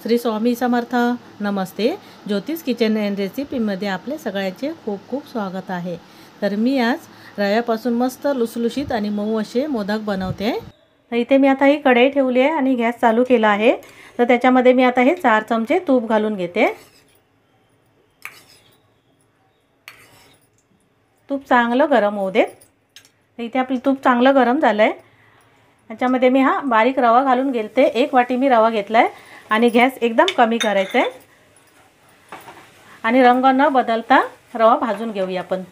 श्री स्वामी समर्थ. नमस्ते. ज्योतिष kitchen and रेसिपीमध्ये आपले सगळ्यांचे खूप खूप स्वागत आहे. तर मी आज रव्यापासून मस्त लुसलुशीत आणि मऊ असे मोदक बनवते. तर इथे मी आता ही कढई ठेवली आहे आणि गॅस चालू केला आहे. तर त्याच्यामध्ये मी आता हे 4 चमचे तूप घालून घेते. तूप चांगलं गरम होऊ देत. इथे आपलं तूप चांगलं गरम झालं आहे. त्याच्यामध्ये मी हा बारीक रवा घालून घेते. 1 वाटी मी रवा घेतला आहे आणि गॅस एकदम कमी करायचा आहे आणि रंग न बदलता रवा भाजून घेऊया आपण.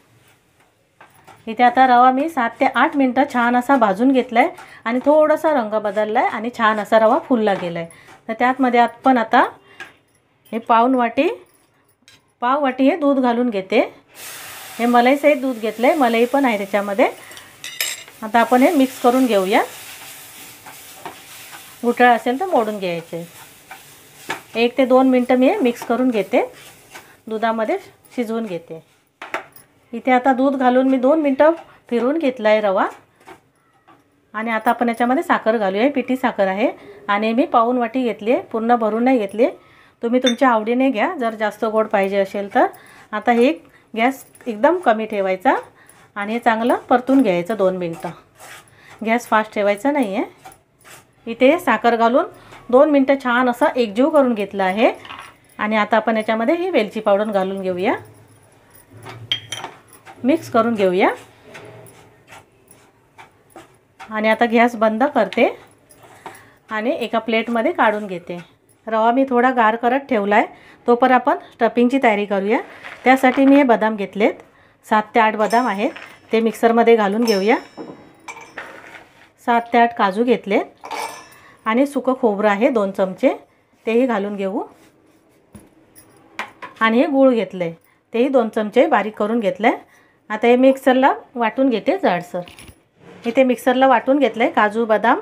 इथे आता रवा मी 7 ते 8 मिनिटं छान असा भाजून घेतला आहे आणि थोडासा रंग बदलला आहे आणि छान असा रवा फुलला गेला आहे. तर त्यातमध्ये आपण आता हे पाव वाटी हे दूध घालून घेते. हे मलईसहित दूध घेतलं आहे, मलई पण आहे त्याच्यामध्ये. आता आपण हे मिक्स करून घेऊया. गुठळा असेल तर मोडून घ्यायचे. 1 ते 2 मिनिटं मी हे मिक्स करून घेते, दुधामध्ये शिजवून घेते. इथे आता दूध घालून मी 2 मिनिटं फिरवून घेतला आहे रवा. आणि आता आपण याच्यामध्ये साखर घालूया. पिठी साखर आहे आणि मी पाऊण वाटी घेतली आहे, पूर्ण भरून नाही घेतली. तुम्ही तुमच्या आवडीने घ्या जर जास्त गोड पाहिजे असेल तर. आता हे गॅस एकदम कमी ठेवायचा आणि हे चांगलं परतून घ्यायचं 2 मिनिटं. गॅस फास्ट ठेवायचा नाही आहे. इथे साखर घालून 2 मिनिटं छान असं एकजीव करून घेतलं आहे. आणि आता आपण याच्यामध्ये ही वेलची पावडर घालून घेऊया, मिक्स करून घेऊया. आणि आता गॅस बंद करते आणि एका प्लेटमध्ये काढून घेते. रवा मी थोडा गार करत ठेवला आहे. तोपर्यंत आपण स्टफिंगची तयारी करूया. त्यासाठी मी हे बदाम घेतलेत, 7 ते 8 बदाम आहेत, ते मिक्सरमध्ये घालून घेऊया. 7 ते 8 काजू घेतले आणि सुकं खोबरं आहे 2 चमचे, तेही घालून घेऊ. आणि हे गूळ घेतलं आहे, तेही 2 चमचे बारीक करून घेतलं आहे. आता हे मिक्सरला वाटून घेते जाडसर. इथे मिक्सरला वाटून घेतलं आहे काजू, बदाम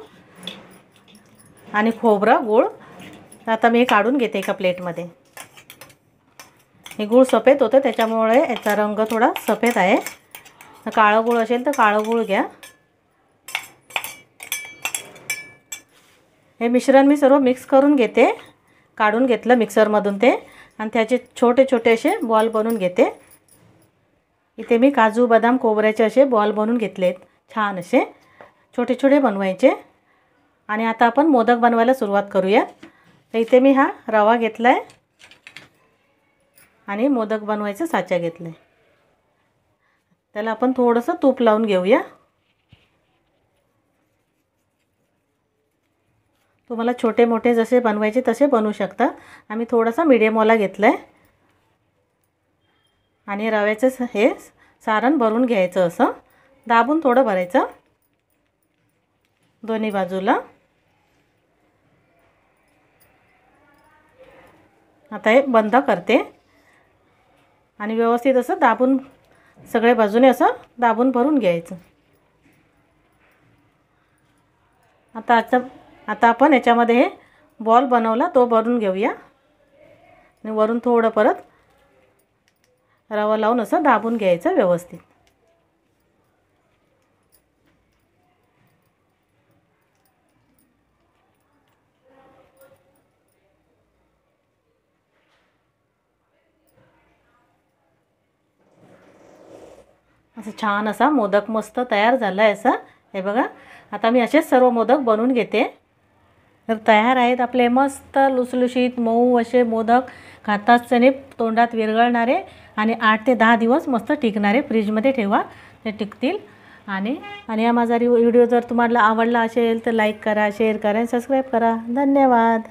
आणि खोबरं, गूळ. आता मी हे काढून घेते एका प्लेटमध्ये. हे गूळ सफेद होतं त्याच्यामुळे याचा रंग थोडा सफेद आहे. काळं गूळ असेल तर काळं गूळ घ्या. हे मिश्रण मी सर्व मिक्स करून घेते. काढून घेतलं मिक्सरमधून ते आणि त्याचे छोटे छोटे असे बॉल बनवून घेते. इथे मी काजू, बदाम, खोबऱ्याचे असे बॉल बनवून घेतलेत. छान असे छोटे छोटे बनवायचे. आणि आता आपण मोदक बनवायला सुरुवात करूया. तर इथे मी हा रवा घेतला आहे आणि मोदक बनवायचं साचा घेतला आहे. त्याला आपण थोडंसं तूप लावून घेऊया. तुम्हाला छोटे मोठे जसे बनवायचे तसे बनवू शकता. आम्ही थोडासा मीडियमवाला घेतला आहे. आणि रव्याचं हे सारण भरून घ्यायचं, असं दाबून थोडं भरायचं दोन्ही बाजूला. आता हे बंद करते आणि व्यवस्थित असं दाबून सगळ्या बाजूने असं दाबून भरून घ्यायचं. आता आपण याच्यामध्ये हे बॉल बनवला तो भरून घेऊया आणि वरून थोडं परत रवा लावून असं दाबून घ्यायचं व्यवस्थित. असं छान असा मोदक मस्त तयार झाला आहे असा. हे बघा, आता मी असेच सर्व मोदक बनवून घेते. तर तयार आहेत आपले मस्त लुसलुशीत मऊ असे मोदक. खाताचने तोंडात विरघळणारे आणि 8 ते 10 दिवस मस्त टिकणारे. फ्रीजमध्ये ठेवा, ते टिकतील. आणि हा माझा व्हिडिओ जर तुम्हाला आवडला असेल तर लाईक करा, शेअर करा, सबस्क्राईब करा. धन्यवाद.